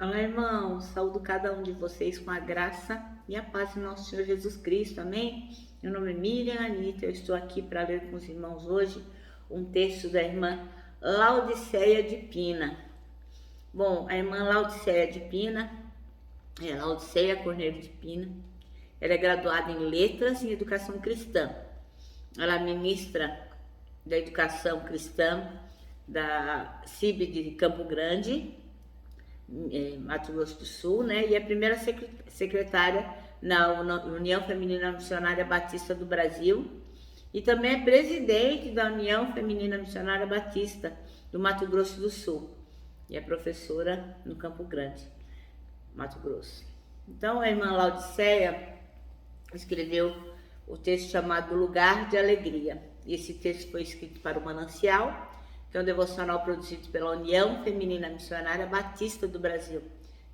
Olá, irmãos, saúdo cada um de vocês com a graça e a paz de nosso Senhor Jesus Cristo, amém? Meu nome é Miriam Anitta, eu estou aqui para ler com os irmãos hoje um texto da irmã Laodiceia de Pina. Bom, a irmã Laodiceia de Pina, Laodiceia Corneiro de Pina, ela é graduada em Letras e Educação Cristã. Ela é ministra da Educação Cristã da CIB de Campo Grande, Mato Grosso do Sul, né? E é a primeira secretária na União Feminina Missionária Batista do Brasil e também é presidente da União Feminina Missionária Batista do Mato Grosso do Sul e é professora no Campo Grande, Mato Grosso. Então, a irmã Laodiceia escreveu o texto chamado Lugar de Alegria. E esse texto foi escrito para o Manancial, que é um devocional produzido pela União Feminina Missionária Batista do Brasil,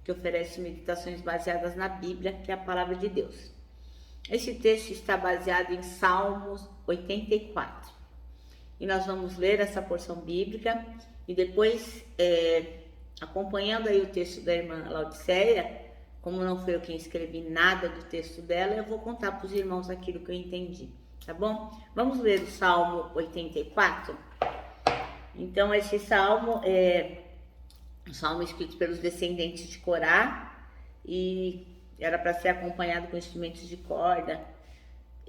que oferece meditações baseadas na Bíblia, que é a palavra de Deus. Esse texto está baseado em Salmos 84. E nós vamos ler essa porção bíblica e depois, acompanhando aí o texto da irmã Laodiceia, como não foi eu quem escrevi nada do texto dela, eu vou contar para os irmãos aquilo que eu entendi, tá bom? Vamos ler o Salmo 84? Então, esse salmo é um salmo escrito pelos descendentes de Corá e era para ser acompanhado com instrumentos de corda.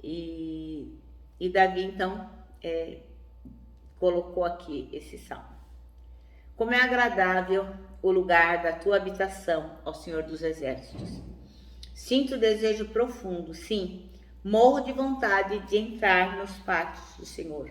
E Davi, então, colocou aqui esse salmo. Como é agradável o lugar da tua habitação, ó Senhor dos Exércitos. Sinto desejo profundo, sim, morro de vontade de entrar nos pátios do Senhor.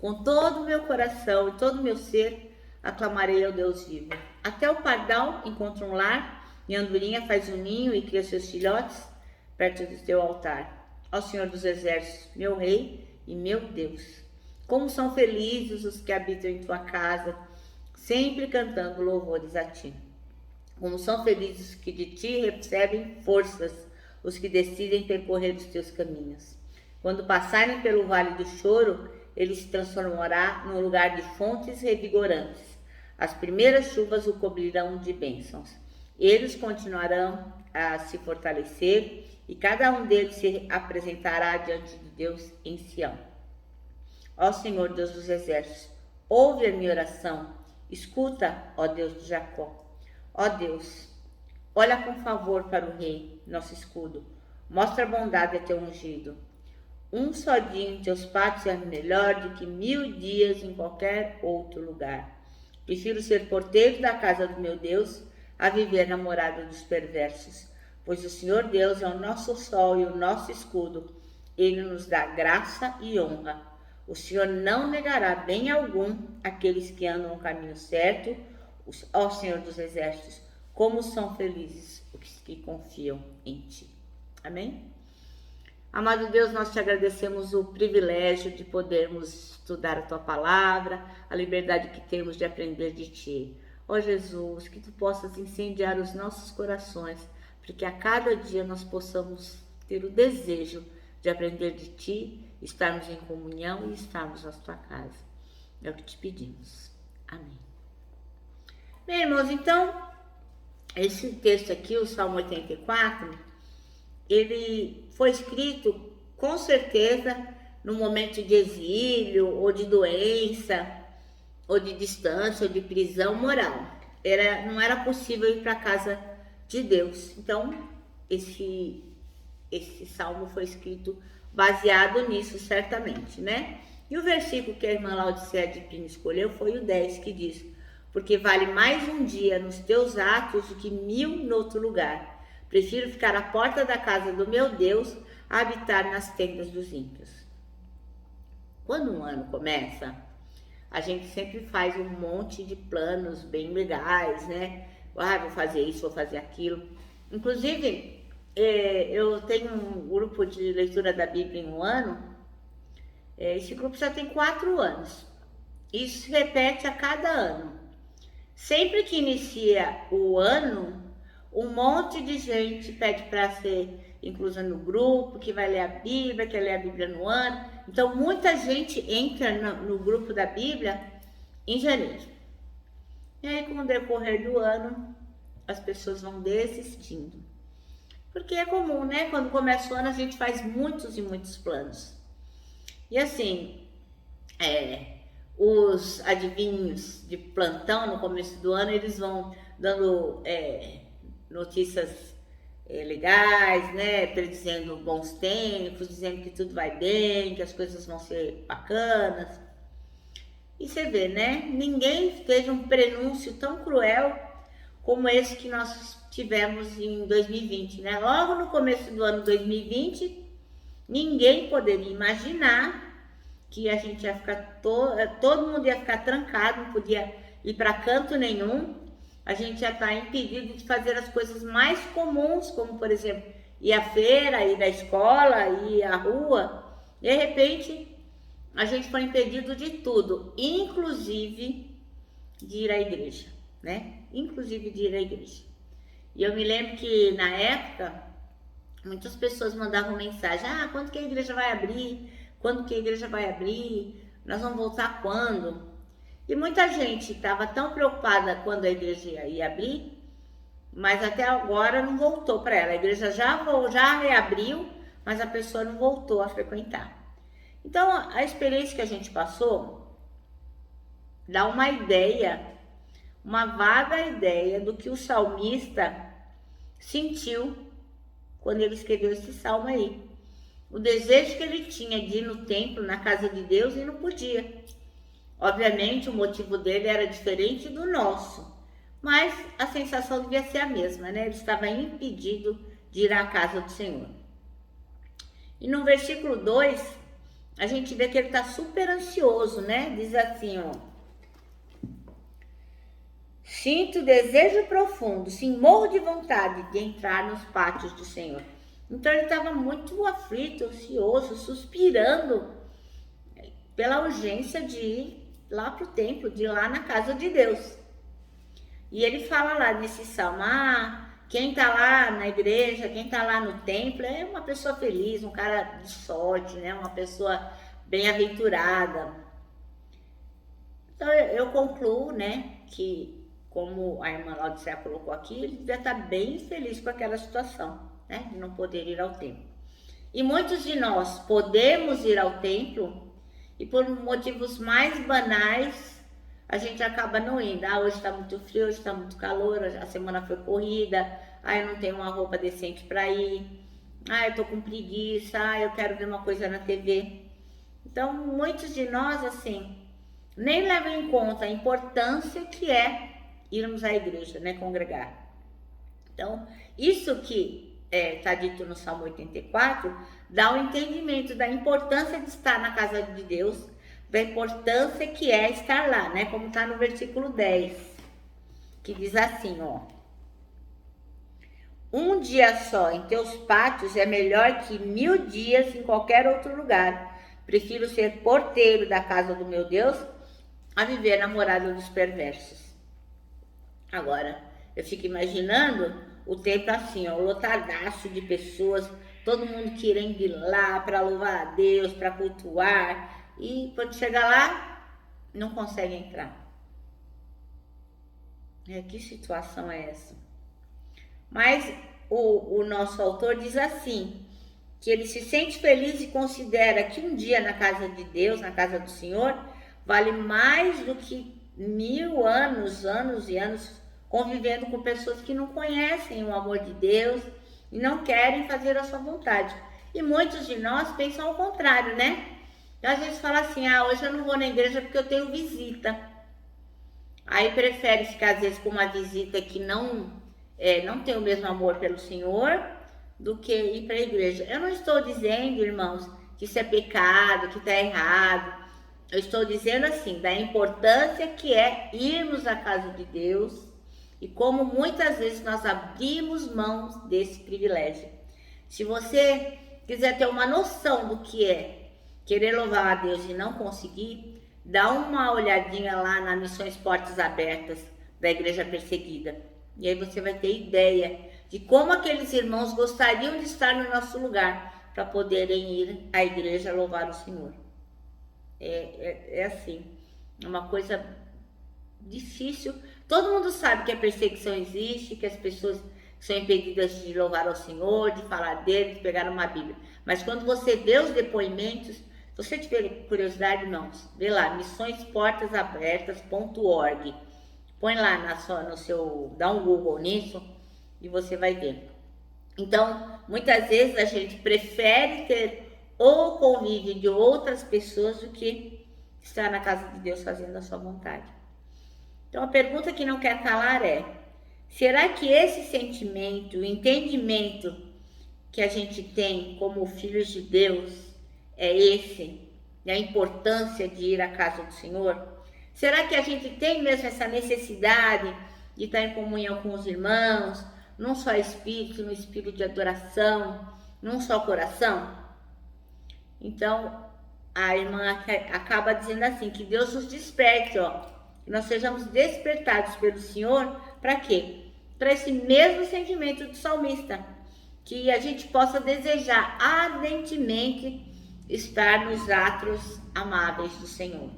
Com todo o meu coração e todo o meu ser, aclamarei ao Deus vivo. Até o pardal encontra um lar, e a andorinha faz um ninho e cria seus filhotes perto do teu altar. Ó Senhor dos Exércitos, meu Rei e meu Deus, como são felizes os que habitam em tua casa, sempre cantando louvores a ti. Como são felizes os que de ti recebem forças, os que decidem percorrer os teus caminhos. Quando passarem pelo vale do choro, ele se transformará num lugar de fontes revigorantes. As primeiras chuvas o cobrirão de bênçãos. Eles continuarão a se fortalecer e cada um deles se apresentará diante de Deus em Sião. Ó Senhor Deus dos Exércitos, ouve a minha oração. Escuta, ó Deus de Jacó. Ó Deus, olha com favor para o Rei, nosso escudo. Mostra bondade a teu ungido. Um só dia em teus pátios é melhor do que 1000 dias em qualquer outro lugar. Prefiro ser porteiro da casa do meu Deus a viver na morada dos perversos, pois o Senhor Deus é o nosso sol e o nosso escudo. Ele nos dá graça e honra. O Senhor não negará bem algum aqueles que andam no caminho certo. Ó Senhor dos Exércitos, como são felizes os que confiam em ti. Amém? Amado Deus, nós te agradecemos o privilégio de podermos estudar a tua palavra, a liberdade que temos de aprender de ti. Ó Jesus, que tu possas incendiar os nossos corações, para que a cada dia nós possamos ter o desejo de aprender de ti, estarmos em comunhão e estarmos na tua casa. É o que te pedimos. Amém. Bem, irmãos, então, esse texto aqui, o Salmo 84, ele foi escrito, com certeza, no momento de exílio, ou de doença, ou de distância, ou de prisão moral. Não era possível ir para a casa de Deus. Então, esse salmo foi escrito baseado nisso, certamente, né? E o versículo que a irmã Laodiceia de Pina escolheu foi o 10, que diz: porque vale mais um dia nos teus atos do que 1000 em outro lugar. Prefiro ficar à porta da casa do meu Deus a habitar nas tendas dos ímpios. Quando um ano começa, a gente sempre faz um monte de planos bem legais, né? Vou fazer isso, vou fazer aquilo. Inclusive, eu tenho um grupo de leitura da Bíblia em um ano. Esse grupo já tem 4 anos. Isso se repete a cada ano. Sempre que inicia o ano, um monte de gente pede para ser inclusa no grupo, que vai ler a Bíblia, quer ler a Bíblia no ano. Então, muita gente entra no grupo da Bíblia em janeiro. E aí, com o decorrer do ano, as pessoas vão desistindo. Porque é comum, né? Quando começa o ano, a gente faz muitos e muitos planos. E assim, os adivinhos de plantão no começo do ano, eles vão dando notícias legais, né? Predizendo bons tempos, dizendo que tudo vai bem, que as coisas vão ser bacanas. E você vê, né? Ninguém teve um prenúncio tão cruel como esse que nós tivemos em 2020, né? Logo no começo do ano 2020, ninguém poderia imaginar que a gente ia ficar todo mundo ia ficar trancado, não podia ir para canto nenhum. A gente ia estar impedido de fazer as coisas mais comuns, como por exemplo, ir à feira, ir à escola, ir à rua. De repente, a gente foi impedido de tudo, inclusive de ir à igreja, né? Inclusive de ir à igreja. E eu me lembro que na época, muitas pessoas mandavam mensagem: quando que a igreja vai abrir? Quando que a igreja vai abrir? Nós vamos voltar quando? E muita gente estava tão preocupada quando a igreja ia abrir, mas até agora não voltou para ela. A igreja já reabriu, mas a pessoa não voltou a frequentar. Então, a experiência que a gente passou dá uma ideia, uma vaga ideia do que o salmista sentiu quando ele escreveu esse salmo aí. O desejo que ele tinha de ir no templo, na casa de Deus, e não podia. Obviamente, o motivo dele era diferente do nosso, mas a sensação devia ser a mesma, né? Ele estava impedido de ir à casa do Senhor. E no versículo 2, a gente vê que ele está super ansioso, né? Diz assim, ó: sinto desejo profundo, sim, morro de vontade de entrar nos pátios do Senhor. Então ele estava muito aflito, ansioso, suspirando pela urgência de ir lá para o templo, de ir lá na casa de Deus. E ele fala lá nesse salmo: quem está lá na igreja, quem está lá no templo é uma pessoa feliz, um cara de sorte, né? Uma pessoa bem-aventurada. Então eu concluo, né, que como a irmã Laudicea colocou aqui, ele devia estar bem feliz com aquela situação, né, de não poder ir ao templo. E muitos de nós podemos ir ao templo e por motivos mais banais a gente acaba não indo. Hoje está muito frio, hoje está muito calor, a semana foi corrida, eu não tenho uma roupa decente para ir, eu tô com preguiça, eu quero ver uma coisa na TV. Então, muitos de nós, assim, nem levam em conta a importância que é irmos à igreja, né, congregar. Então, isso que está dito no Salmo 84, dá um entendimento da importância de estar na casa de Deus, da importância que é estar lá, né, como está no versículo 10, que diz assim, ó: um dia só em teus pátios é melhor que 1000 dias em qualquer outro lugar. Prefiro ser porteiro da casa do meu Deus a viver na morada dos perversos. Agora, eu fico imaginando o templo assim, ó, lotadaço de pessoas, todo mundo querendo ir lá para louvar a Deus, para cultuar, e quando chega lá, não consegue entrar. Que situação é essa? Mas o nosso autor diz assim, que ele se sente feliz e considera que um dia na casa de Deus, na casa do Senhor, vale mais do que 1000 anos e anos convivendo com pessoas que não conhecem o amor de Deus e não querem fazer a sua vontade. E muitos de nós pensam ao contrário, né? Então, às vezes fala assim, hoje eu não vou na igreja porque eu tenho visita. Aí prefere ficar, às vezes, com uma visita que não tem o mesmo amor pelo Senhor, do que ir para a igreja. Eu não estou dizendo, irmãos, que isso é pecado, que está errado. Eu estou dizendo assim, da importância que é irmos à casa de Deus e como muitas vezes nós abrimos mãos desse privilégio. Se você quiser ter uma noção do que é querer louvar a Deus e não conseguir, dá uma olhadinha lá na Missões Portas Abertas da Igreja Perseguida. E aí você vai ter ideia de como aqueles irmãos gostariam de estar no nosso lugar para poderem ir à igreja louvar o Senhor. É assim, uma coisa difícil Todo mundo sabe que a perseguição existe, que as pessoas são impedidas de louvar ao Senhor, de falar dele, de pegar uma Bíblia. Mas quando você vê os depoimentos, se você tiver curiosidade, irmãos, vê lá, missõesportasabertas.org. Põe lá no seu, dá um Google nisso e você vai ver. Então, muitas vezes a gente prefere ter o convívio de outras pessoas do que estar na casa de Deus fazendo a sua vontade. Então, a pergunta que não quer calar é: será que esse sentimento, o entendimento que a gente tem como filhos de Deus é esse? E a importância de ir à casa do Senhor? Será que a gente tem mesmo essa necessidade de estar em comunhão com os irmãos, num só espírito, no espírito de adoração, num só coração? Então, a irmã acaba dizendo assim, que Deus nos desperte, ó, que nós sejamos despertados pelo Senhor, para quê? Para esse mesmo sentimento do salmista, que a gente possa desejar ardentemente estar nos átrios amáveis do Senhor.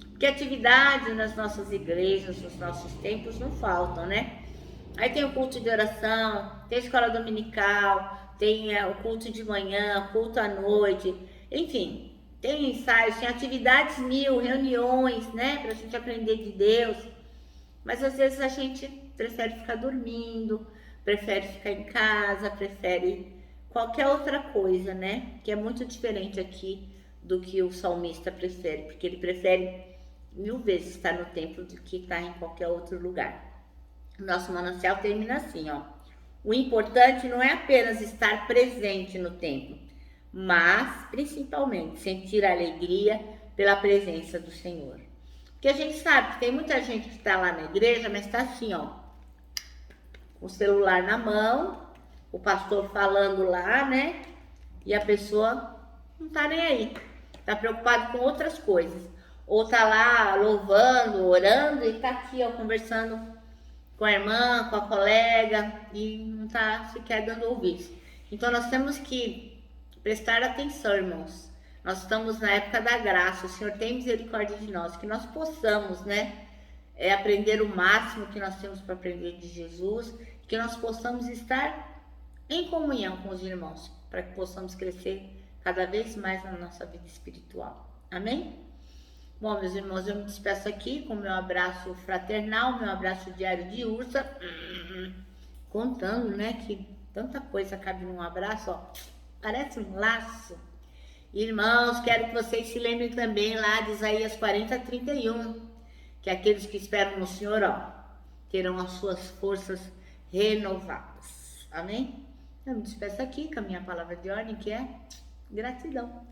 Porque atividades nas nossas igrejas, nos nossos templos não faltam, né? Aí tem o culto de oração, tem a escola dominical, tem o culto de manhã, culto à noite, enfim, tem ensaios, tem atividades mil, reuniões, né? Pra gente aprender de Deus. Mas às vezes a gente prefere ficar dormindo, prefere ficar em casa, prefere qualquer outra coisa, né? Que é muito diferente aqui do que o salmista prefere, porque ele prefere 1000 vezes estar no templo do que estar em qualquer outro lugar. O nosso manancial termina assim, ó. O importante não é apenas estar presente no templo, mas principalmente sentir alegria pela presença do Senhor. Porque a gente sabe que tem muita gente que está lá na igreja, mas está assim, ó, com o celular na mão, o pastor falando lá, né? E a pessoa não tá nem aí, tá preocupado com outras coisas. Ou tá lá louvando, orando e tá aqui, ó, conversando com a irmã, com a colega e não tá sequer dando ouvidos. Então nós temos que prestar atenção, irmãos. Nós estamos na época da graça, o Senhor tem misericórdia de nós, que nós possamos, né, aprender o máximo que nós temos para aprender de Jesus, que nós possamos estar em comunhão com os irmãos, para que possamos crescer cada vez mais na nossa vida espiritual. Amém? Bom, meus irmãos, eu me despeço aqui com meu abraço fraternal, meu abraço diário de ursa, contando, né, que tanta coisa cabe num abraço, ó, parece um laço. Irmãos, quero que vocês se lembrem também lá de Isaías 40:31, que aqueles que esperam no Senhor, ó, terão as suas forças renovadas. Amém? Eu me despeço aqui com a minha palavra de ordem, que é gratidão.